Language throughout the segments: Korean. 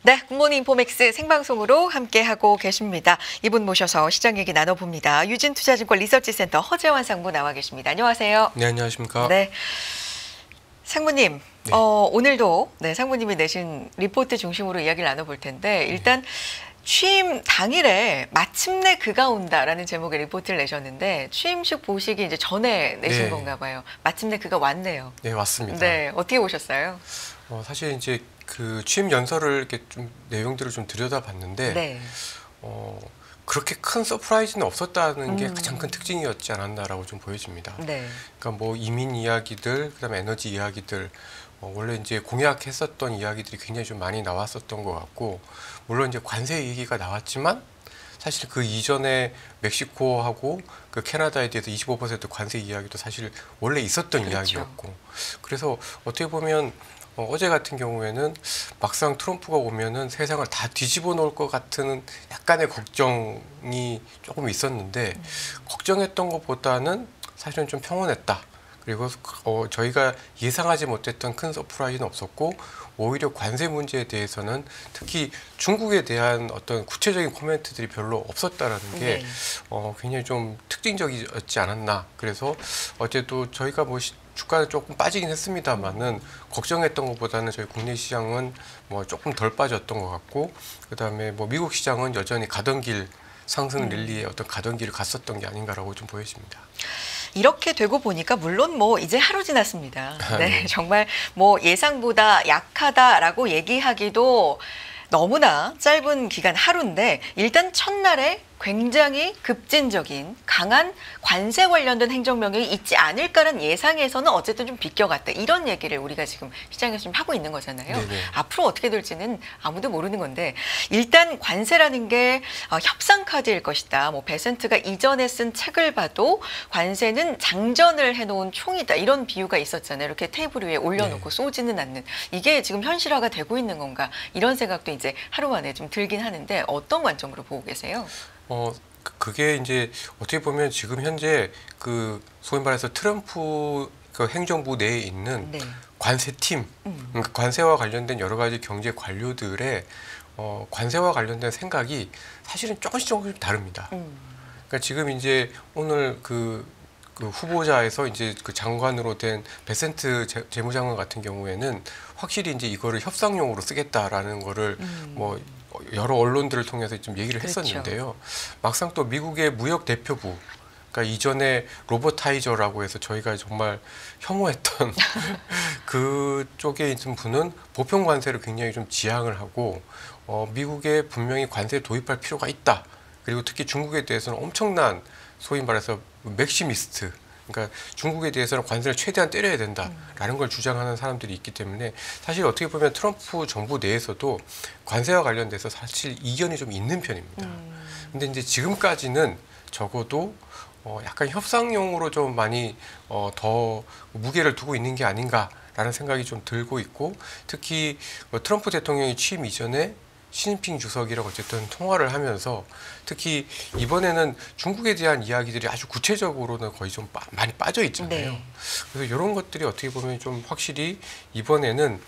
네, 굿모닝 인포맥스 생방송으로 함께하고 계십니다. 이분 모셔서 시장 얘기 나눠봅니다. 유진투자증권 리서치센터 허재환 상무 나와 계십니다. 안녕하세요. 네, 안녕하십니까. 네, 상무님, 네. 오늘도 상무님이 내신 리포트 중심으로 이야기를 나눠볼 텐데 일단 취임 당일에 마침내 그가 온다라는 제목의 리포트를 내셨는데 취임식 보시기 이제 전에 내신 네. 건가 봐요. 마침내 그가 왔네요. 네, 맞습니다. 네, 어떻게 보셨어요? 사실 이제 그 취임 연설을 이렇게 좀 내용들을 좀 들여다봤는데 네. 그렇게 큰 서프라이즈는 없었다는 게 가장 큰 특징이었지 않았나라고 좀 보여집니다. 네. 그러니까 뭐 이민 이야기들, 그다음에 에너지 이야기들, 원래 이제 공약했었던 이야기들이 굉장히 좀 많이 나왔었던 것 같고, 물론 이제 관세 얘기가 나왔지만 사실 그 이전에 멕시코하고 그 캐나다에 대해서 25% 관세 이야기도 사실 원래 있었던 그렇죠. 이야기였고, 그래서 어떻게 보면 어제 같은 경우에는 막상 트럼프가 오면은 세상을 다 뒤집어 놓을 것 같은 약간의 걱정이 조금 있었는데 걱정했던 것보다는 사실은 좀 평온했다. 그리고 저희가 예상하지 못했던 큰 서프라이즈는 없었고, 오히려 관세 문제에 대해서는 특히 중국에 대한 어떤 구체적인 코멘트들이 별로 없었다라는 게 굉장히 좀 특징적이었지 않았나. 그래서 어제도 저희가 뭐 주가는 조금 빠지긴 했습니다만은 걱정했던 것보다는 저희 국내 시장은 뭐 조금 덜 빠졌던 것 같고, 그다음에 뭐 미국 시장은 여전히 가던 길 상승 랠리의 어떤 가던 길을 갔었던 게 아닌가라고 좀 보여집니다. 이렇게 되고 보니까 물론 뭐 이제 하루 지났습니다. 네, 네. 정말 뭐 예상보다 약하다라고 얘기하기도 너무나 짧은 기간 하루인데 일단 첫날에 굉장히 급진적인 강한 관세 관련된 행정명령이 있지 않을까라는 예상에서는 어쨌든 좀 비껴갔다. 이런 얘기를 우리가 지금 시장에서 좀 하고 있는 거잖아요. 네네. 앞으로 어떻게 될지는 아무도 모르는 건데 일단 관세라는 게 협상 카드일 것이다. 뭐 베센트가 이전에 쓴 책을 봐도 관세는 장전을 해놓은 총이다. 이런 비유가 있었잖아요. 이렇게 테이블 위에 올려놓고 쏘지는 않는. 이게 지금 현실화가 되고 있는 건가. 이런 생각도 이제 하루 만에 좀 들긴 하는데 어떤 관점으로 보고 계세요? 그게 이제 어떻게 보면 지금 현재 그 소위 말해서 트럼프 그 행정부 내에 있는 관세팀, 그러니까 관세와 관련된 여러 가지 경제 관료들의 관세와 관련된 생각이 사실은 조금씩 다릅니다. 그러니까 지금 이제 오늘 그 후보자에서 이제 그 장관으로 된 베센트 재무장관 같은 경우에는 확실히 이제 이거를 협상용으로 쓰겠다라는 거를 뭐 여러 언론들을 통해서 좀 얘기를 했었는데요. 막상 또 미국의 무역 대표부, 그러니까 이전에 로버타이저라고 해서 저희가 정말 혐오했던 그쪽에 있는 분은 보편 관세를 굉장히 좀 지향을 하고 미국에 분명히 관세 도입할 필요가 있다. 그리고 특히 중국에 대해서는 엄청난 소위 말해서 맥시미스트, 그러니까 중국에 대해서는 관세를 최대한 때려야 된다라는 걸 주장하는 사람들이 있기 때문에 사실 어떻게 보면 트럼프 정부 내에서도 관세와 관련돼서 사실 이견이 좀 있는 편입니다. 근데 이제 지금까지는 적어도 약간 협상용으로 좀 많이 더 무게를 두고 있는 게 아닌가라는 생각이 좀 들고 있고, 특히 트럼프 대통령이 취임 이전에 시진핑 주석이랑 어쨌든 통화를 하면서 특히 이번에는 중국에 대한 이야기들이 아주 구체적으로는 거의 좀 많이 빠져 있잖아요. 그래서 이런 것들이 어떻게 보면 좀 확실히 이번에는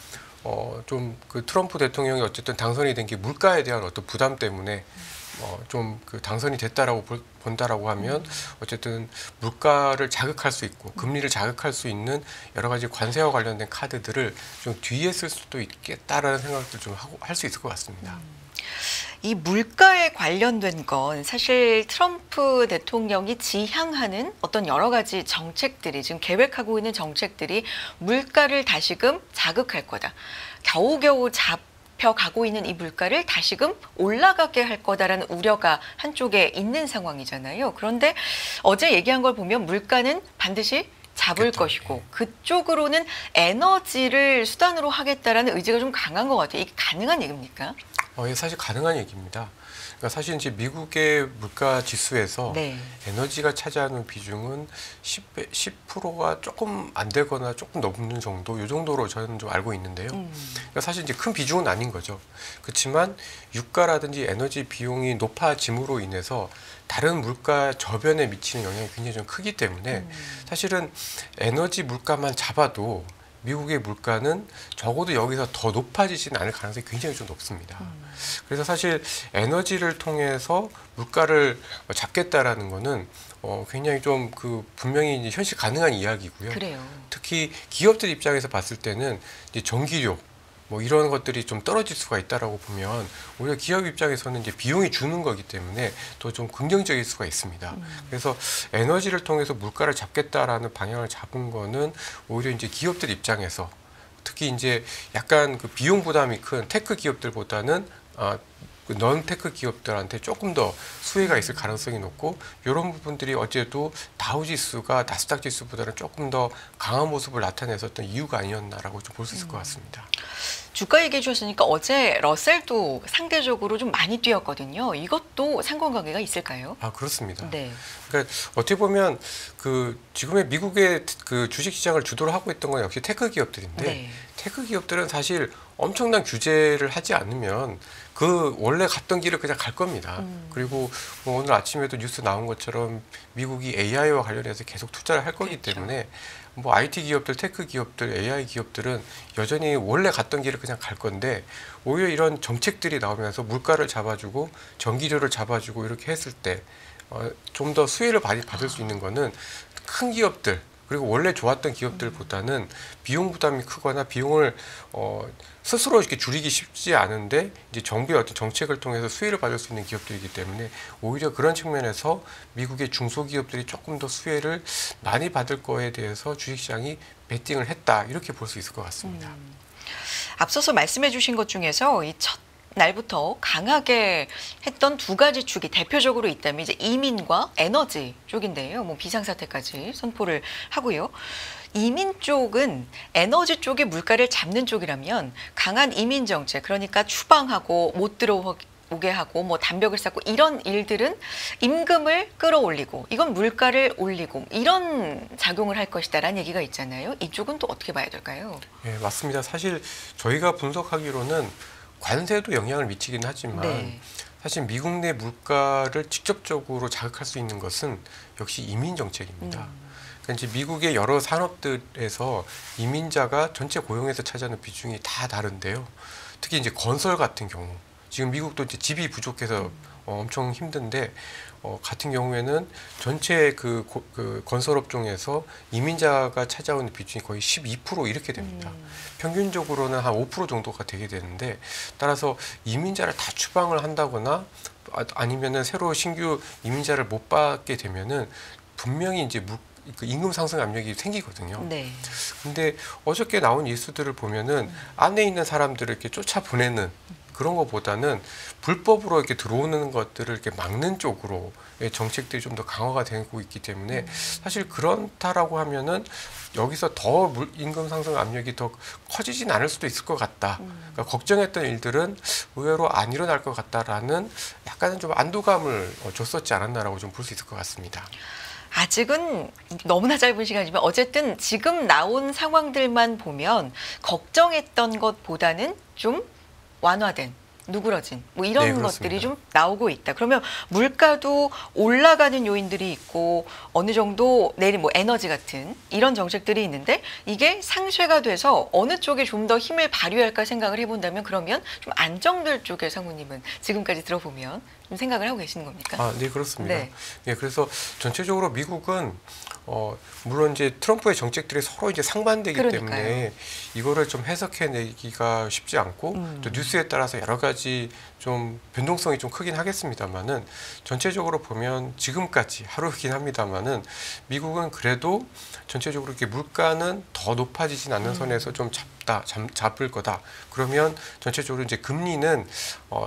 좀 그 트럼프 대통령이 어쨌든 당선이 된 게 물가에 대한 어떤 부담 때문에 좀 그 당선이 됐다라고 본다라고 하면 어쨌든 물가를 자극할 수 있고 금리를 자극할 수 있는 여러 가지 관세와 관련된 카드들을 좀 뒤에 쓸 수도 있겠다라는 생각도 좀 할 수 있을 것 같습니다. 이 물가에 관련된 건 사실 트럼프 대통령이 지향하는 어떤 여러 가지 정책들이 지금 계획하고 있는 정책들이 물가를 다시금 자극할 거다. 겨우겨우 잡혀가고 있는 이 물가를 다시금 올라가게 할 거다라는 우려가 한쪽에 있는 상황이잖아요. 그런데 어제 얘기한 걸 보면 물가는 반드시 잡을 것이고 그쪽으로는 에너지를 수단으로 하겠다라는 의지가 좀 강한 것 같아요. 이게 가능한 얘기입니까? 사실 가능한 얘기입니다. 그러니까 사실 이제 미국의 물가 지수에서 에너지가 차지하는 비중은 10%가 조금 안 되거나 조금 넘는 정도, 이 정도로 저는 좀 알고 있는데요. 그러니까 사실 이제 큰 비중은 아닌 거죠. 그렇지만 유가라든지 에너지 비용이 높아짐으로 인해서 다른 물가 저변에 미치는 영향이 굉장히 좀 크기 때문에 사실은 에너지 물가만 잡아도 미국의 물가는 적어도 여기서 더 높아지지는 않을 가능성이 굉장히 좀 높습니다. 그래서 사실 에너지를 통해서 물가를 잡겠다라는 거는 굉장히 좀 분명히 이제 현실 가능한 이야기고요. 그래요. 특히 기업들 입장에서 봤을 때는 이제 전기료 뭐 이런 것들이 좀 떨어질 수가 있다라고 보면 오히려 기업 입장에서는 이제 비용이 주는 거기 때문에 또 좀 긍정적일 수가 있습니다. 그래서 에너지를 통해서 물가를 잡겠다라는 방향을 잡은 거는 오히려 이제 기업들 입장에서 특히 이제 약간 비용 부담이 큰 테크 기업들보다는 넌 테크 기업들한테 조금 더 수혜가 있을 가능성이 높고 이런 부분들이 어제도 다우지수가 나스닥 지수보다는 조금 더 강한 모습을 나타냈었던 이유가 아니었나라고 좀 볼 수 있을 것 같습니다. 주가 얘기해 주셨으니까 어제 러셀도 상대적으로 좀 많이 뛰었거든요. 이것도 상관관계가 있을까요? 아, 그렇습니다. 네. 그러니까 어떻게 보면 지금의 미국의 주식 시장을 주도를 하고 있던 건 역시 테크 기업들인데 네. 테크 기업들은 사실 엄청난 규제를 하지 않으면 원래 갔던 길을 그냥 갈 겁니다. 그리고 뭐 오늘 아침에도 뉴스 나온 것처럼 미국이 AI와 관련해서 계속 투자를 할 거기 그렇죠. 때문에 뭐 IT 기업들, 테크 기업들, AI 기업들은 여전히 원래 갔던 길을 그냥 갈 건데 오히려 이런 정책들이 나오면서 물가를 잡아주고 전기료를 잡아주고 이렇게 했을 때 좀 더 수혜를 많이 받을 수 있는 거는 큰 기업들 그리고 원래 좋았던 기업들보다는 비용 부담이 크거나 비용을 스스로 이렇게 줄이기 쉽지 않은데 이제 정부의 어떤 정책을 통해서 수혜를 받을 수 있는 기업들이기 때문에 오히려 그런 측면에서 미국의 중소기업들이 조금 더 수혜를 많이 받을 거에 대해서 주식시장이 베팅을 했다 이렇게 볼 수 있을 것 같습니다. 앞서서 말씀해 주신 것 중에서 이 첫 날부터 강하게 했던 두 가지 축이 대표적으로 있다면 이제 이민과 에너지 쪽인데요. 뭐 비상사태까지 선포를 하고요. 이민 쪽은 에너지 쪽이 물가를 잡는 쪽이라면 강한 이민 정책, 그러니까 추방하고 못 들어오게 하고 뭐 담벽을 쌓고 이런 일들은 임금을 끌어올리고 이건 물가를 올리고 이런 작용을 할 것이다라는 얘기가 있잖아요. 이쪽은 또 어떻게 봐야 될까요? 네, 맞습니다. 사실 저희가 분석하기로는 관세도 영향을 미치긴 하지만 네. 사실 미국 내 물가를 직접적으로 자극할 수 있는 것은 역시 이민 정책입니다. 그러니까 이제 미국의 여러 산업들에서 이민자가 전체 고용에서 차지하는 비중이 다 다른데요. 특히 이제 건설 같은 경우 지금 미국도 이제 집이 부족해서 엄청 힘든데 같은 경우에는 전체 그 건설업종에서 이민자가 찾아오는 비중이 거의 12% 이렇게 됩니다. 평균적으로는 한 5% 정도가 되게 되는데 따라서 이민자를 다 추방을 한다거나 아니면은 새로 신규 이민자를 못 받게 되면은 분명히 이제 그 임금 상승 압력이 생기거든요. 네. 근데 어저께 나온 뉴스들을 보면은 안에 있는 사람들을 이렇게 쫓아 보내는 그런 것보다는 불법으로 이렇게 들어오는 것들을 이렇게 막는 쪽으로 정책들이 좀 더 강화가 되고 있기 때문에 사실 그렇다라고 하면은 여기서 더 임금 상승 압력이 더 커지진 않을 수도 있을 것 같다. 그러니까 걱정했던 일들은 의외로 안 일어날 것 같다라는 약간은 좀 안도감을 줬었지 않았나라고 좀 볼 수 있을 것 같습니다. 아직은 너무나 짧은 시간이지만 어쨌든 지금 나온 상황들만 보면 걱정했던 것보다는 좀 완화된, 누그러진 뭐 이런 네, 것들이 그렇습니다. 좀 나오고 있다. 그러면 물가도 올라가는 요인들이 있고 어느 정도 내린 뭐 에너지 같은 이런 정책들이 있는데 이게 상쇄가 돼서 어느 쪽에 좀 더 힘을 발휘할까 생각을 해본다면 그러면 좀 안정될 쪽에 상무님은 지금까지 들어보면 좀 생각을 하고 계시는 겁니까? 아, 네, 그렇습니다. 네. 네, 그래서 전체적으로 미국은 물론 이제 트럼프의 정책들이 서로 이제 상반되기 그러니까요. 때문에 이거를 좀 해석해내기가 쉽지 않고 또 뉴스에 따라서 여러 가지 좀 변동성이 좀 크긴 하겠습니다만은 전체적으로 보면 지금까지 하루이긴 합니다만은 미국은 그래도 전체적으로 이렇게 물가는 더 높아지진 않는 선에서 좀 잡을 거다. 그러면 전체적으로 이제 금리는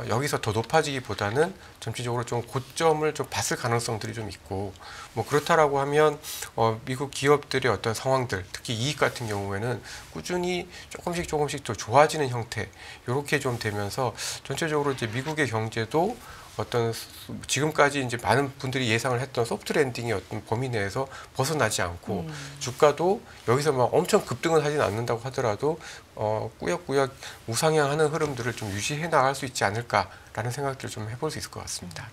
여기서 더 높아지기보다는 전체적으로 좀 고점을 좀 봤을 가능성들이 좀 있고 뭐 그렇다라고 하면 미국 기업들의 어떤 상황들 특히 이익 같은 경우에는 꾸준히 조금씩 더 좋아지는 형태 이렇게 좀 되면서 전체적으로 이제 미국의 경제도 어떤 지금까지 이제 많은 분들이 예상을 했던 소프트 랜딩의 어떤 범위 내에서 벗어나지 않고 주가도 여기서 막 엄청 급등을 하진 않는다고 하더라도 꾸역꾸역 우상향하는 흐름들을 좀 유지해 나갈 수 있지 않을까라는 생각들을 좀 해볼 수 있을 것 같습니다.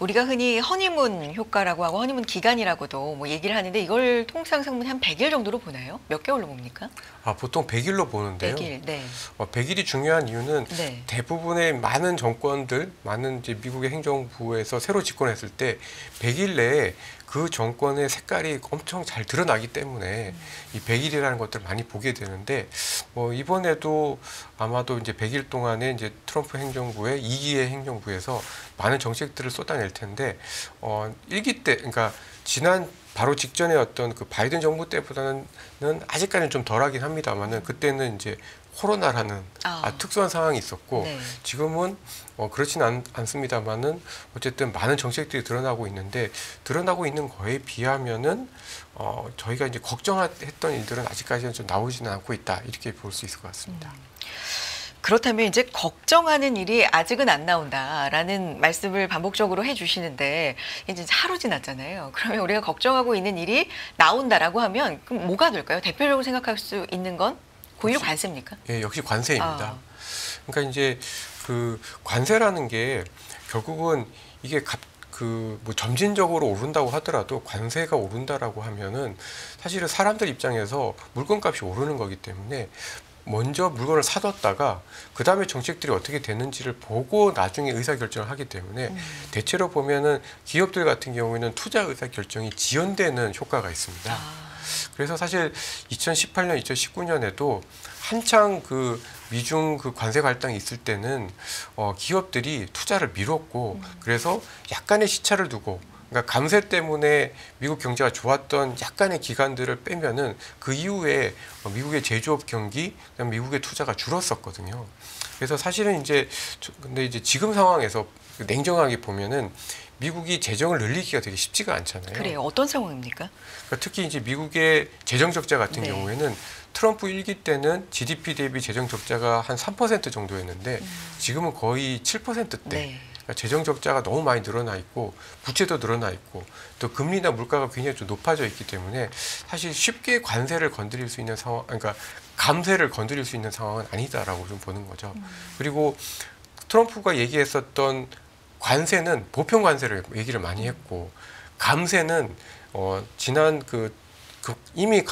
우리가 흔히 허니문 효과라고 하고 허니문 기간이라고도 뭐 얘기를 하는데 이걸 통상 상문이 한 100일 정도로 보나요? 몇 개월로 봅니까? 보통 100일로 보는데요. 100일, 네. 100일이 중요한 이유는 네. 대부분의 많은 정권들, 많은 이제 미국의 행정부에서 새로 집권했을 때 100일 내에 그 정권의 색깔이 엄청 잘 드러나기 때문에 이 100일이라는 것들을 많이 보게 되는데 이번에도 아마도 이제 100일 동안에 이제 트럼프 행정부의 2기의 행정부에서 많은 정책들을 쏟아낼 텐데 1기 때 그러니까 지난 바로 직전에 어떤 그 바이든 정부 때보다는 아직까지는 좀 덜하긴 합니다만은 그때는 이제 코로나라는 특수한 상황이 있었고 네. 지금은 그렇지는 않습니다만은 어쨌든 많은 정책들이 드러나고 있는데 드러나고 있는 거에 비하면은 저희가 이제 걱정했던 일들은 아직까지는 좀 나오지는 않고 있다 이렇게 볼 수 있을 것 같습니다. 그렇다면 이제 걱정하는 일이 아직은 안 나온다라는 말씀을 반복적으로 해주시는데 이제 하루 지났잖아요. 그러면 우리가 걱정하고 있는 일이 나온다라고 하면 그럼 뭐가 될까요? 대표적으로 생각할 수 있는 건 고의로 관세입니까? 예, 역시 관세입니다. 그러니까 이제 그 관세라는 게 결국은 이게 뭐 점진적으로 오른다고 하더라도 관세가 오른다라고 하면은 사실은 사람들 입장에서 물건값이 오르는 거기 때문에 먼저 물건을 사뒀다가 그 다음에 정책들이 어떻게 되는지를 보고 나중에 의사결정을 하기 때문에 대체로 보면은 기업들 같은 경우에는 투자 의사결정이 지연되는 효과가 있습니다. 그래서 사실 2018년, 2019년에도 한창 그 미중 그 관세 갈등이 있을 때는 기업들이 투자를 미뤘고 그래서 약간의 시차를 두고 그러니까 감세 때문에 미국 경제가 좋았던 약간의 기간들을 빼면은 그 이후에 미국의 제조업 경기, 그다음에 미국의 투자가 줄었었거든요. 그래서 사실은 근데 이제 지금 상황에서 냉정하게 보면은 미국이 재정을 늘리기가 되게 쉽지가 않잖아요. 그래요. 어떤 상황입니까? 그러니까 특히 이제 미국의 재정 적자 같은 네. 경우에는 트럼프 1기 때는 GDP 대비 재정 적자가 한 3% 정도였는데 지금은 거의 7%대. 네. 재정 적자가 너무 많이 늘어나 있고 부채도 늘어나 있고 또 금리나 물가가 굉장히 좀 높아져 있기 때문에 사실 쉽게 관세를 건드릴 수 있는 상황, 그러니까 감세를 건드릴 수 있는 상황은 아니다라고 좀 보는 거죠. 그리고 트럼프가 얘기했었던 관세는 보편 관세를 얘기를 많이 했고 감세는 지난 이미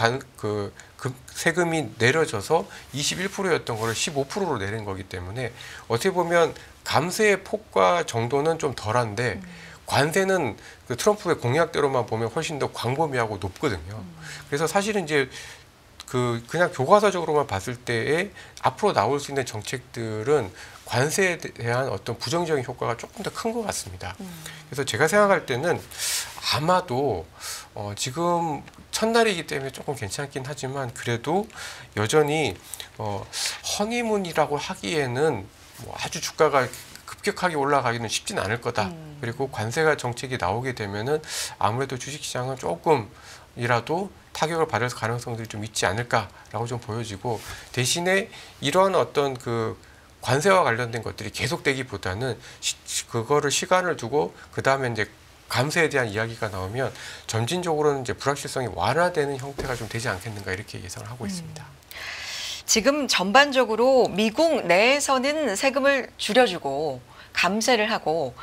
세금이 내려져서 21%였던 거를 15%로 내린 거기 때문에 어떻게 보면 감세의 폭과 정도는 좀 덜한데 관세는 그 트럼프의 공약대로만 보면 훨씬 더 광범위하고 높거든요. 그래서 사실은 이제 그냥 교과서적으로만 봤을 때에 앞으로 나올 수 있는 정책들은 관세에 대한 어떤 부정적인 효과가 조금 더 큰 것 같습니다. 그래서 제가 생각할 때는 아마도 지금 첫날이기 때문에 조금 괜찮긴 하지만 그래도 여전히 허니문이라고 하기에는 뭐 아주 주가가 급격하게 올라가기는 쉽진 않을 거다. 그리고 관세가 정책이 나오게 되면은 아무래도 주식시장은 조금이라도 타격을 받을 가능성들이 좀 있지 않을까라고 좀 보여지고 대신에 이러한 어떤 그 관세와 관련된 것들이 계속되기보다는 그거를 시간을 두고 그 다음에 이제 감세에 대한 이야기가 나오면 점진적으로는 이제 불확실성이 완화되는 형태가 좀 되지 않겠는가 이렇게 예상을 하고 있습니다. 지금 전반적으로 미국 내에서는 세금을 줄여주고 감세를 하고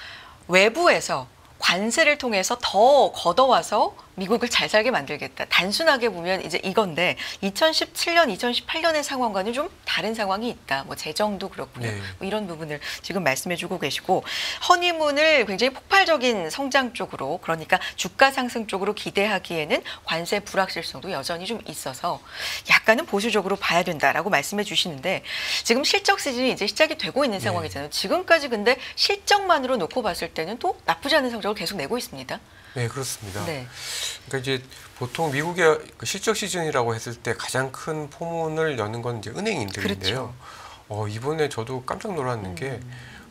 외부에서 관세를 통해서 더 걷어와서 미국을 잘 살게 만들겠다. 단순하게 보면 이제 이건데 2017년, 2018년의 상황과는 좀 다른 상황이 있다. 뭐 재정도 그렇고요. 네. 뭐 이런 부분을 지금 말씀해주고 계시고 허니문을 굉장히 폭발적인 성장 쪽으로 그러니까 주가 상승 쪽으로 기대하기에는 관세 불확실성도 여전히 좀 있어서 약간은 보수적으로 봐야 된다라고 말씀해 주시는데 지금 실적 시즌이 이제 시작이 되고 있는 상황이잖아요. 지금까지 근데 실적만으로 놓고 봤을 때는 또 나쁘지 않은 성적을 계속 내고 있습니다. 네, 그렇습니다. 네. 그러니까 이제 보통 미국의 실적 시즌이라고 했을 때 가장 큰 포문을 여는 건 이제 은행인들인데요. 그렇죠. 이번에 저도 깜짝 놀랐는 게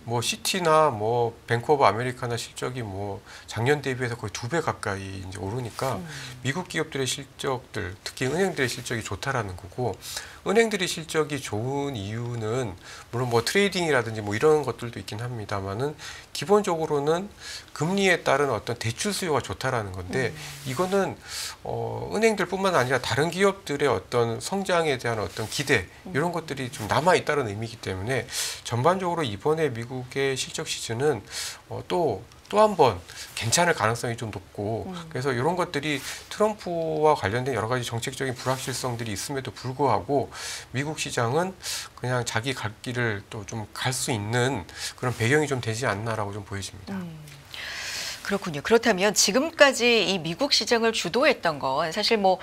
뭐 시티나 뭐 뱅크 오브 아메리카나 실적이 뭐 작년 대비해서 거의 2배 가까이 이제 오르니까 미국 기업들의 실적들, 특히 은행들의 실적이 좋다라는 거고, 은행들이 실적이 좋은 이유는 물론 뭐 트레이딩이라든지 뭐 이런 것들도 있긴 합니다만은 기본적으로는 금리에 따른 어떤 대출 수요가 좋다라는 건데, 이거는 은행들뿐만 아니라 다른 기업들의 어떤 성장에 대한 어떤 기대 이런 것들이 좀 남아 있다는 의미이기 때문에 전반적으로 이번에 미국의 실적 시즌은 또 한 번 괜찮을 가능성이 좀 높고, 그래서 이런 것들이 트럼프와 관련된 여러 가지 정책적인 불확실성들이 있음에도 불구하고 미국 시장은 그냥 자기 갈 길을 또 좀 갈 수 있는 그런 배경이 좀 되지 않나라고 좀 보여집니다. 그렇군요. 그렇다면 지금까지 이 미국 시장을 주도했던 건 사실 뭐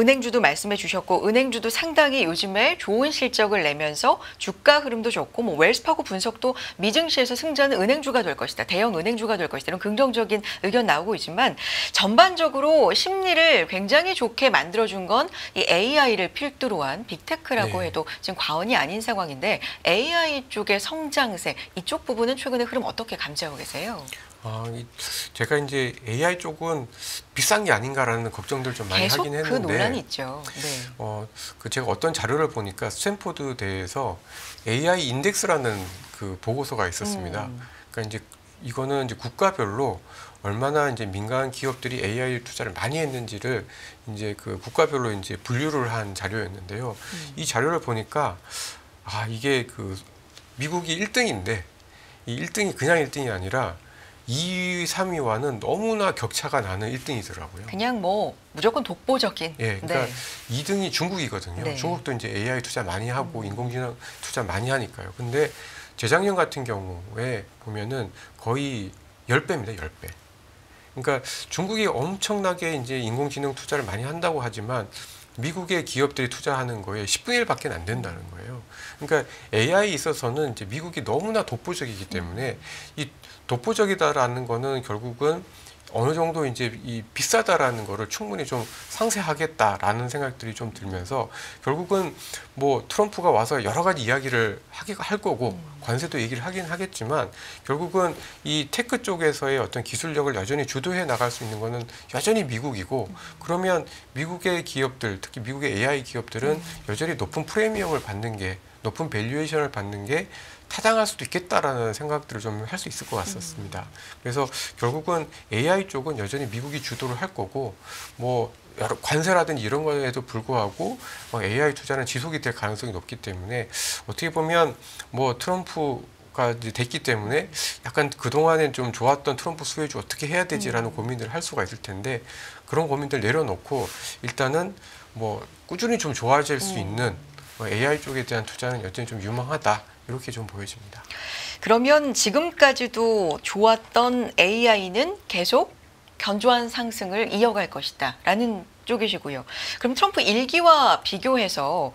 은행주도 말씀해 주셨고, 은행주도 상당히 요즘에 좋은 실적을 내면서 주가 흐름도 좋고, 뭐 웰스파고 분석도 미증시에서 승자는 은행주가 될 것이다, 대형 은행주가 될 것이다, 이런 긍정적인 의견 나오고 있지만, 전반적으로 심리를 굉장히 좋게 만들어준 건 이 AI를 필두로 한 빅테크라고 네. 해도 지금 과언이 아닌 상황인데, AI 쪽의 성장세 이쪽 부분은 최근의 흐름 어떻게 감지하고 계세요? 제가 이제 AI 쪽은 비싼 게 아닌가라는 걱정들 좀 많이 계속 하긴 그 했는데, 논란이 있죠. 네. 제가 어떤 자료를 보니까 스탠포드 대에서 AI 인덱스라는 그 보고서가 있었습니다. 그러니까 이제 이거는 이제 국가별로 얼마나 이제 민간 기업들이 AI 투자를 많이 했는지를 이제 그 국가별로 이제 분류를 한 자료였는데요. 이 자료를 보니까 이게 그 미국이 1등인데 이 1등이 그냥 1등이 아니라 2위, 3위와는 너무나 격차가 나는 1등이더라고요. 그냥 뭐 무조건 독보적인. 예, 그러니까 네. 2등이 중국이거든요. 네. 중국도 이제 AI 투자 많이 하고 인공지능 투자 많이 하니까요. 근데 재작년 같은 경우에 보면은 거의 10배입니다, 10배. 그러니까 중국이 엄청나게 이제 인공지능 투자를 많이 한다고 하지만 미국의 기업들이 투자하는 거에 10분의 1밖에 안 된다는 거예요. 그러니까 AI에 있어서는 이제 미국이 너무나 독보적이기 때문에 이 독보적이다라는 거는 결국은 어느 정도 이제 이 비싸다라는 거를 충분히 좀 상쇄하겠다라는 생각들이 좀 들면서, 결국은 뭐 트럼프가 와서 여러 가지 이야기를 할 거고 관세도 얘기를 하긴 하겠지만, 결국은 이 테크 쪽에서의 어떤 기술력을 여전히 주도해 나갈 수 있는 거는 여전히 미국이고, 그러면 미국의 기업들, 특히 미국의 AI 기업들은 여전히 높은 프리미엄을 받는 게, 높은 밸류에이션을 받는 게 타당할 수도 있겠다라는 생각들을 좀 할 수 있을 것 같았습니다. 그래서 결국은 AI 쪽은 여전히 미국이 주도를 할 거고, 뭐 여러 관세라든지 이런 거에도 불구하고 AI 투자는 지속이 될 가능성이 높기 때문에, 어떻게 보면 뭐 트럼프가 이제 됐기 때문에 약간 그동안엔 좀 좋았던 트럼프 수혜주 어떻게 해야 되지라는 고민들을 할 수가 있을 텐데, 그런 고민들 내려놓고 일단은 뭐 꾸준히 좀 좋아질 수 있는 AI 쪽에 대한 투자는 여전히 좀 유망하다, 이렇게 좀 보여집니다. 그러면 지금까지도 좋았던 AI는 계속 견조한 상승을 이어갈 것이다라는 쪽이시고요. 그럼 트럼프 1기와 비교해서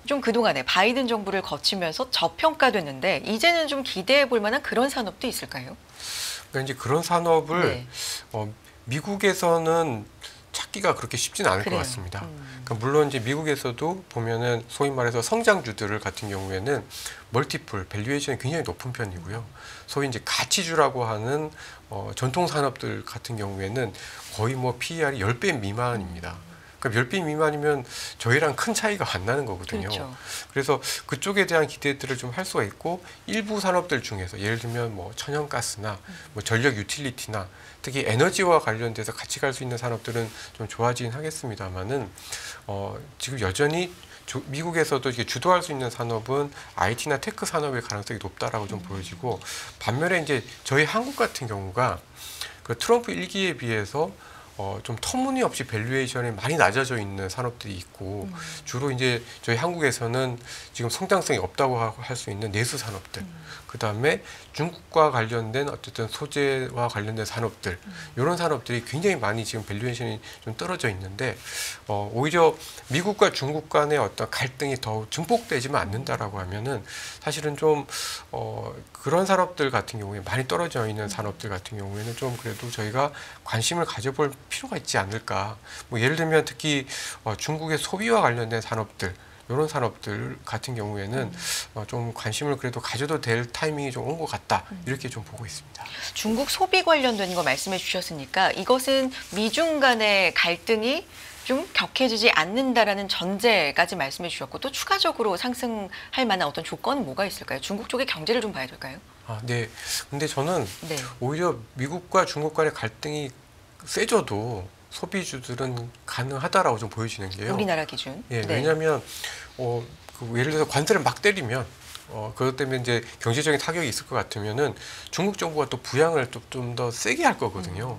좀 그동안에 바이든 정부를 거치면서 저평가됐는데, 이제는 좀 기대해 볼 만한 그런 산업도 있을까요? 그러니까 이제 그런 산업을 네. 미국에서는 찾기가 그렇게 쉽지는 않을 그래요. 것 같습니다. 그러니까 물론 이제 미국에서도 보면은 소위 말해서 성장주들 같은 경우에는 멀티플 밸류에이션이 굉장히 높은 편이고요. 소위 이제 가치주라고 하는 전통 산업들 같은 경우에는 거의 뭐 PER이 10배 미만입니다. 그러니까 10배 미만이면 저희랑 큰 차이가 안 나는 거거든요. 그렇죠. 그래서 그쪽에 대한 기대들을 좀 할 수가 있고, 일부 산업들 중에서 예를 들면 뭐 천연가스나 뭐 전력 유틸리티나 특히 에너지와 관련돼서 같이 갈 수 있는 산업들은 좀 좋아지긴 하겠습니다만은 지금 여전히 미국에서도 이게 주도할 수 있는 산업은 IT나 테크 산업의 가능성이 높다라고 좀 보여지고, 반면에 이제 저희 한국 같은 경우가 그 트럼프 1기에 비해서 좀 터무니없이 밸류에이션이 많이 낮아져 있는 산업들이 있고, 주로 이제 저희 한국에서는 지금 성장성이 없다고 할 수 있는 내수 산업들, 그 다음에 중국과 관련된 어쨌든 소재와 관련된 산업들, 이런 산업들이 굉장히 많이 지금 밸류에이션이 좀 떨어져 있는데, 오히려 미국과 중국 간의 어떤 갈등이 더 증폭되지만 않는다라고 하면은 사실은 좀 그런 산업들 같은 경우에 많이 떨어져 있는 산업들 같은 경우에는 좀 그래도 저희가 관심을 가져볼 필요가 있지 않을까. 뭐 예를 들면 특히 중국의 소비와 관련된 산업들, 이런 산업들 같은 경우에는 좀 관심을 그래도 가져도 될 타이밍이 좀 온 것 같다. 이렇게 좀 보고 있습니다. 중국 소비 관련된 거 말씀해 주셨으니까 이것은 미중 간의 갈등이 좀 격해지지 않는다라는 전제까지 말씀해 주셨고 또 추가적으로 상승할 만한 어떤 조건은 뭐가 있을까요? 중국 쪽의 경제를 좀 봐야 될까요? 네. 근데 저는 네. 오히려 미국과 중국 간의 갈등이 세져도 소비주들은 가능하다라고 좀 보여지는 게요. 우리나라 기준. 예, 네. 왜냐하면 예를 들어서 관세를 막 때리면 그것 때문에 이제 경제적인 타격이 있을 것 같으면은 중국 정부가 또 부양을 좀 더 세게 할 거거든요.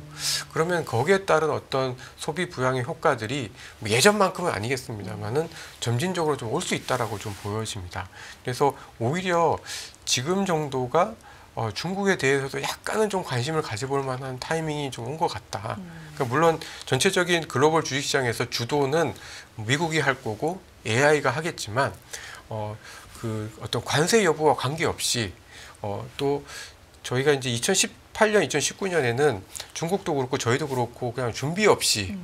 그러면 거기에 따른 어떤 소비 부양의 효과들이 뭐 예전만큼은 아니겠습니다만은 점진적으로 좀 올 수 있다라고 좀 보여집니다. 그래서 오히려 지금 정도가 중국에 대해서도 약간은 좀 관심을 가져볼 만한 타이밍이 좀 온 것 같다. 그러니까 물론 전체적인 글로벌 주식시장에서 주도는 미국이 할 거고 AI가 하겠지만 그 어떤 관세 여부와 관계없이 또 저희가 이제 2018년, 2019년에는 중국도 그렇고 저희도 그렇고 그냥 준비 없이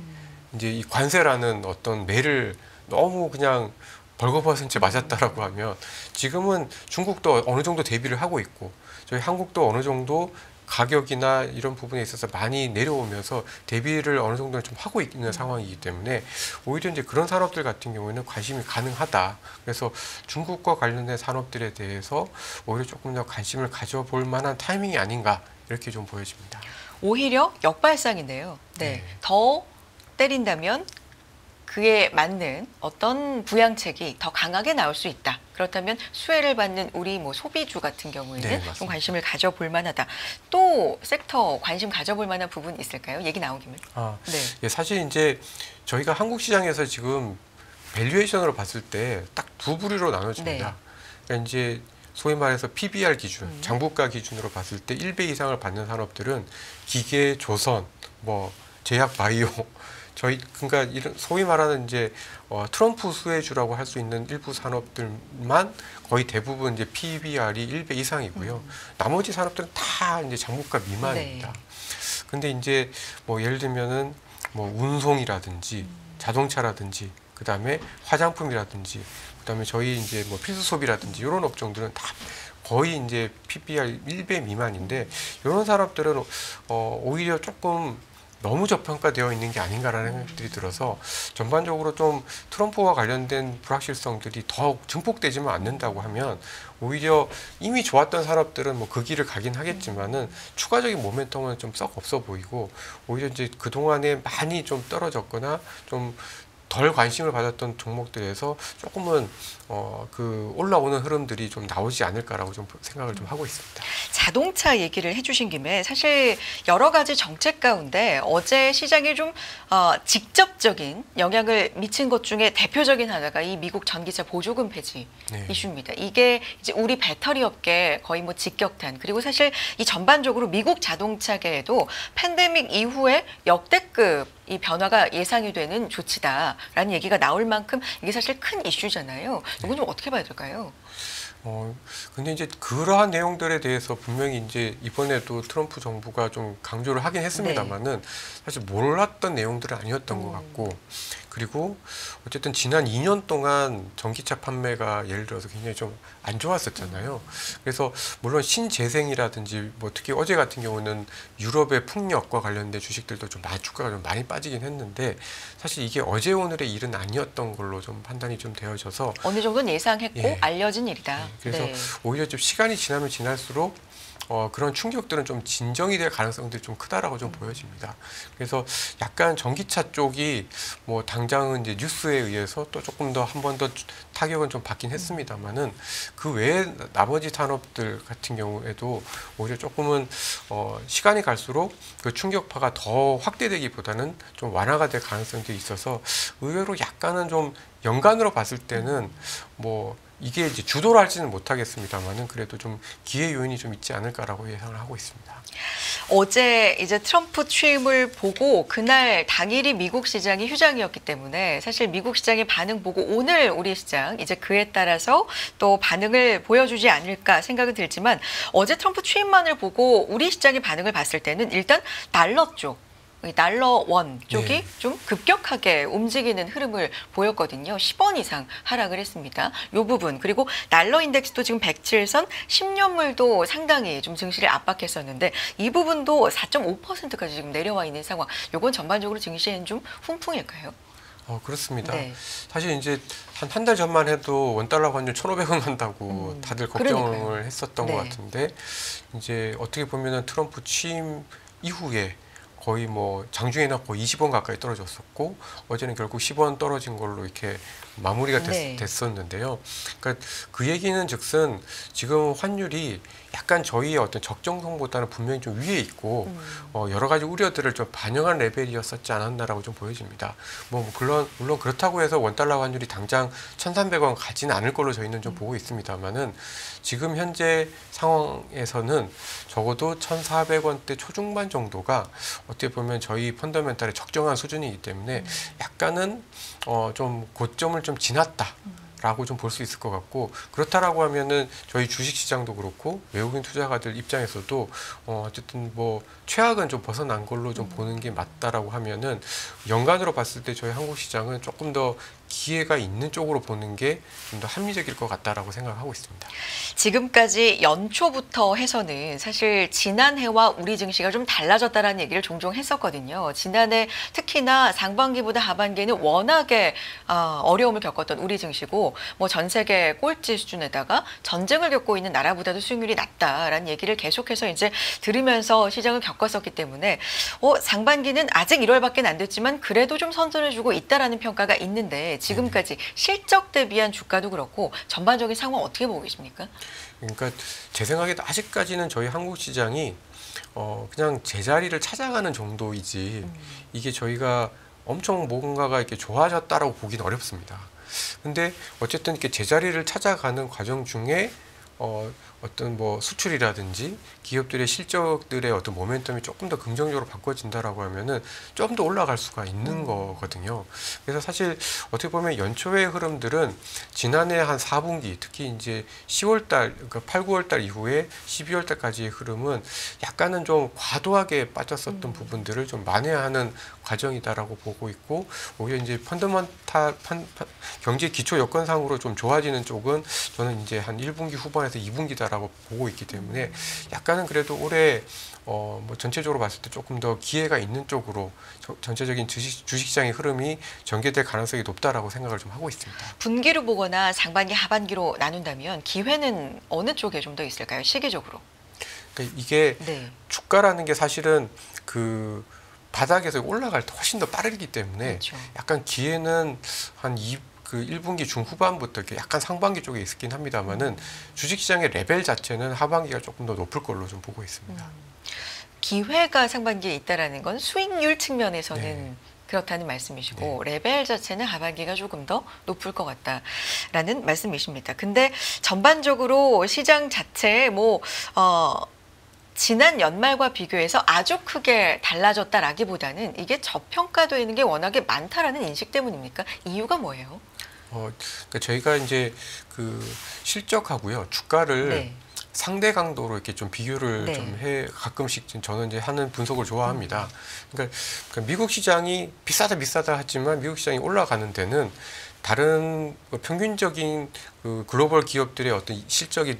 이제 이 관세라는 어떤 매를 너무 그냥 벌거벗은 채 맞았다라고 하면 지금은 중국도 어느 정도 대비를 하고 있고 저희 한국도 어느 정도 가격이나 이런 부분에 있어서 많이 내려오면서 대비를 어느 정도는 좀 하고 있는 상황이기 때문에 오히려 이제 그런 산업들 같은 경우에는 관심이 가능하다. 그래서 중국과 관련된 산업들에 대해서 오히려 조금 더 관심을 가져볼 만한 타이밍이 아닌가 이렇게 좀 보여집니다. 오히려 역발상인데요. 네. 더 때린다면 그에 맞는 어떤 부양책이 더 강하게 나올 수 있다. 그렇다면 수혜를 받는 우리 뭐 소비주 같은 경우에는 좀 관심을 가져볼 만하다. 또 섹터 관심 가져볼 만한 부분 있을까요? 얘기 나온 김에. 네. 예, 사실 이제 저희가 한국 시장에서 지금 밸류에이션으로 봤을 때 딱 두 부류로 나눠집니다. 네. 그러니까 이제 소위 말해서 PBR 기준, 장부가 기준으로 봤을 때 1배 이상을 받는 산업들은 기계, 조선, 뭐 제약, 바이오 그러니까 이런 소위 말하는 이제 트럼프 수혜주라고 할 수 있는 일부 산업들만 거의 대부분 이제 PBR이 1배 이상이고요. 나머지 산업들은 다 이제 장부가 미만입니다. 근데 이제 뭐 예를 들면은 뭐 운송이라든지 자동차라든지 그다음에 화장품이라든지 그다음에 저희 이제 뭐 필수 소비라든지 이런 업종들은 다 거의 이제 PBR 1배 미만인데 이런 산업들은 오히려 조금 너무 저평가되어 있는 게 아닌가라는 생각들이 들어서 전반적으로 좀 트럼프와 관련된 불확실성들이 더 증폭되지만 않는다고 하면 오히려 이미 좋았던 산업들은 뭐 그 길을 가긴 하겠지만은 추가적인 모멘텀은 좀 썩 없어 보이고 오히려 이제 그동안에 많이 좀 떨어졌거나 좀 덜 관심을 받았던 종목들에서 조금은 그 올라오는 흐름들이 좀 나오지 않을까라고 좀 생각을 좀 하고 있습니다. 자동차 얘기를 해주신 김에 사실 여러 가지 정책 가운데 어제 시장에 좀 직접적인 영향을 미친 것 중에 대표적인 하나가 이 미국 전기차 보조금 폐지 이슈입니다. 이게 이제 우리 배터리 업계 거의 뭐 직격탄 그리고 사실 이 전반적으로 미국 자동차계에도 팬데믹 이후에 역대급 이 변화가 예상이 되는 조치다라는 얘기가 나올 만큼 이게 사실 큰 이슈잖아요. 이건 좀 어떻게 봐야 될까요? 근데 이제 그러한 내용들에 대해서 분명히 이제 이번에도 트럼프 정부가 좀 강조를 하긴 했습니다만은 사실 몰랐던 내용들은 아니었던 것 같고 그리고 어쨌든 지난 2년 동안 전기차 판매가 예를 들어서 굉장히 좀 안 좋았었잖아요. 그래서 물론 신재생이라든지 뭐 특히 어제 같은 경우는 유럽의 풍력과 관련된 주식들도 좀 주가가 좀 많이 빠지긴 했는데 사실 이게 어제 오늘의 일은 아니었던 걸로 좀 판단이 좀 되어져서 어느 정도는 예상했고 알려진 일이다. 그래서 오히려 좀 시간이 지나면 지날수록 그런 충격들은 좀 진정이 될 가능성들이 좀 크다라고 좀 보여집니다. 그래서 약간 전기차 쪽이 뭐 당장은 이제 뉴스에 의해서 또 조금 더 한 번 더 타격은 좀 받긴 했습니다만은 그 외에 나머지 산업들 같은 경우에도 오히려 조금은 시간이 갈수록 그 충격파가 더 확대되기보다는 좀 완화가 될 가능성들이 있어서 의외로 약간은 좀 연간으로 봤을 때는 뭐 이게 이제 주도를 할지는 못하겠습니다만은 그래도 좀 기회 요인이 좀 있지 않을까라고 예상을 하고 있습니다. 어제 이제 트럼프 취임을 보고 그날 당일이 미국 시장이 휴장이었기 때문에 사실 미국 시장의 반응 보고 오늘 우리 시장 이제 그에 따라서 또 반응을 보여주지 않을까 생각은 들지만 어제 트럼프 취임만을 보고 우리 시장의 반응을 봤을 때는 일단 달러 쪽 이 달러 원 쪽이 네. 좀 급격하게 움직이는 흐름을 보였거든요. 10원 이상 하락을 했습니다. 이 부분 그리고 달러 인덱스도 지금 107선 10년물도 상당히 좀 증시를 압박했었는데 이 부분도 4.5%까지 지금 내려와 있는 상황. 이건 전반적으로 증시에는 좀 훈풍일까요? 그렇습니다. 네. 사실 이제 한 달 전만 해도 원달러 환율 1,500원 간다고 다들 걱정을 그러니까요. 했었던 네. 것 같은데 이제 어떻게 보면은 트럼프 취임 이후에 거의 뭐 장중에는 거의 20원 가까이 떨어졌었고 어제는 결국 10원 떨어진 걸로 이렇게 마무리가 네. 됐었는데요. 그러니까 그 얘기는 즉슨 지금 환율이 약간 저희의 어떤 적정성보다는 분명히 좀 위에 있고 여러 가지 우려들을 좀 반영한 레벨이었었지 않았나라고 좀 보여집니다. 물론 그렇다고 해서 원달러 환율이 당장 1,300원 가지는 않을 걸로 저희는 좀 보고 있습니다만은 지금 현재 상황에서는 적어도 1,400원대 초중반 정도가 어떻게 보면 저희 펀더멘탈의 적정한 수준이기 때문에 약간은 좀 고점을 좀 지났다. 라고 좀 볼 수 있을 것 같고 그렇다라고 하면은 저희 주식시장도 그렇고 외국인 투자가들 입장에서도 어쨌든 뭐 최악은 좀 벗어난 걸로 좀 보는 게 맞다라고 하면은 연간으로 봤을 때 저희 한국 시장은 조금 더 기회가 있는 쪽으로 보는 게 좀 더 합리적일 것 같다라고 생각하고 있습니다. 지금까지 연초부터 해서는 사실 지난해와 우리 증시가 좀 달라졌다라는 얘기를 종종 했었거든요. 지난해 특히나 상반기보다 하반기에는 워낙에 어려움을 겪었던 우리 증시고 뭐 전 세계 꼴찌 수준에다가 전쟁을 겪고 있는 나라보다도 수익률이 낮다라는 얘기를 계속해서 이제 들으면서 시장을 겪었었기 때문에 상반기는 아직 1월밖에 안 됐지만 그래도 좀 선전해주고 있다라는 평가가 있는데 지금까지 실적 대비한 주가도 그렇고 전반적인 상황 어떻게 보고 계십니까? 그러니까 제 생각에도 아직까지는 저희 한국 시장이 그냥 제자리를 찾아가는 정도이지 이게 저희가 엄청 뭔가가 이렇게 좋아졌다라고 보기는 어렵습니다. 근데 어쨌든 이렇게 제자리를 찾아가는 과정 중에 어떤 뭐 수출이라든지 기업들의 실적들의 어떤 모멘텀이 조금 더 긍정적으로 바꿔진다라고 하면은 좀 더 올라갈 수가 있는 거거든요. 그래서 사실 어떻게 보면 연초의 흐름들은 지난해 한 4분기 특히 이제 10월달 그러니까 8, 9월달 이후에 12월달까지의 흐름은 약간은 좀 과도하게 빠졌었던 부분들을 좀 만회하는 과정이다라고 보고 있고 오히려 이제 펀더멘탈 경제 기초 여건상으로 좀 좋아지는 쪽은 저는 이제 한 1분기 후반에서 2분기다라고 보고 있기 때문에 약간은 그래도 올해 뭐 전체적으로 봤을 때 조금 더 기회가 있는 쪽으로 전체적인 주식시장의 흐름이 전개될 가능성이 높다라고 생각을 좀 하고 있습니다. 분기로 보거나 상반기 하반기로 나눈다면 기회는 어느 쪽에 좀 더 있을까요? 시기적으로. 그러니까 이게 네. 주가라는 게 사실은 그 바닥에서 올라갈 때 훨씬 더 빠르기 때문에 그렇죠. 약간 기회는 한 1분기 중후반부터 이렇게 약간 상반기 쪽에 있긴 합니다만은 주식시장의 레벨 자체는 하반기가 조금 더 높을 걸로 좀 보고 있습니다. 기회가 상반기에 있다라는 건 수익률 측면에서는 네. 그렇다는 말씀이시고 레벨 자체는 하반기가 조금 더 높을 것 같다라는 말씀이십니다. 근데 전반적으로 시장 자체에 지난 연말과 비교해서 아주 크게 달라졌다라기보다는 이게 저평가되는 게 워낙에 많다라는 인식 때문입니까? 이유가 뭐예요? 그러니까 저희가 이제 그 실적하고요 주가를 네. 상대 강도로 이렇게 좀 비교를 네. 좀 해 가끔씩 저는 이제 하는 분석을 좋아합니다. 그러니까 미국 시장이 비싸다 하지만 미국 시장이 올라가는 데는 다른 평균적인 그 글로벌 기업들의 어떤 실적이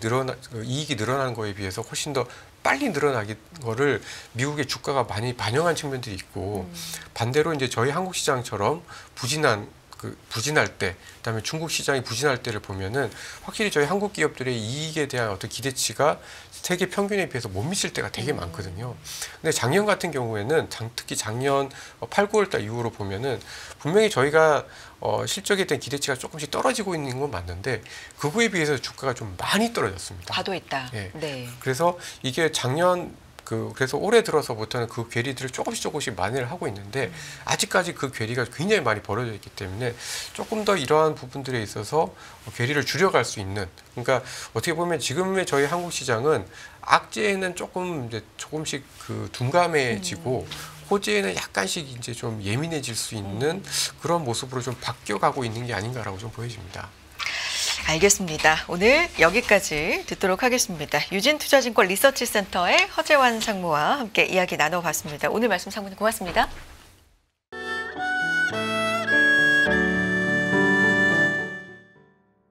이익이 늘어나는 거에 비해서 훨씬 더 빨리 늘어나기 거를 미국의 주가가 많이 반영한 측면들이 있고 반대로 이제 저희 한국 시장처럼 부진할 때, 그다음에 중국 시장이 부진할 때를 보면은 확실히 저희 한국 기업들의 이익에 대한 어떤 기대치가 세계 평균에 비해서 못 미칠 때가 되게 많거든요. 근데 작년 같은 경우에는 특히 작년 8, 9월 달 이후로 보면은 분명히 저희가 실적에 대한 기대치가 조금씩 떨어지고 있는 건 맞는데 그거에 비해서 주가가 좀 많이 떨어졌습니다. 과도했다. 예. 네. 그래서 이게 그래서 올해 들어서부터는 그 괴리들을 조금씩 만회를 하고 있는데 아직까지 그 괴리가 굉장히 많이 벌어져 있기 때문에 조금 더 이러한 부분들에 있어서 괴리를 줄여갈 수 있는 그러니까 어떻게 보면 지금의 저희 한국 시장은 악재에는 조금씩 그 둔감해지고 호재에는 약간씩 이제 좀 예민해질 수 있는 그런 모습으로 좀 바뀌어가고 있는 게 아닌가라고 좀 보여집니다. 알겠습니다. 오늘 여기까지 듣도록 하겠습니다. 유진투자증권 리서치센터의 허재환 상무와 함께 이야기 나눠봤습니다. 오늘 말씀 상무님 고맙습니다.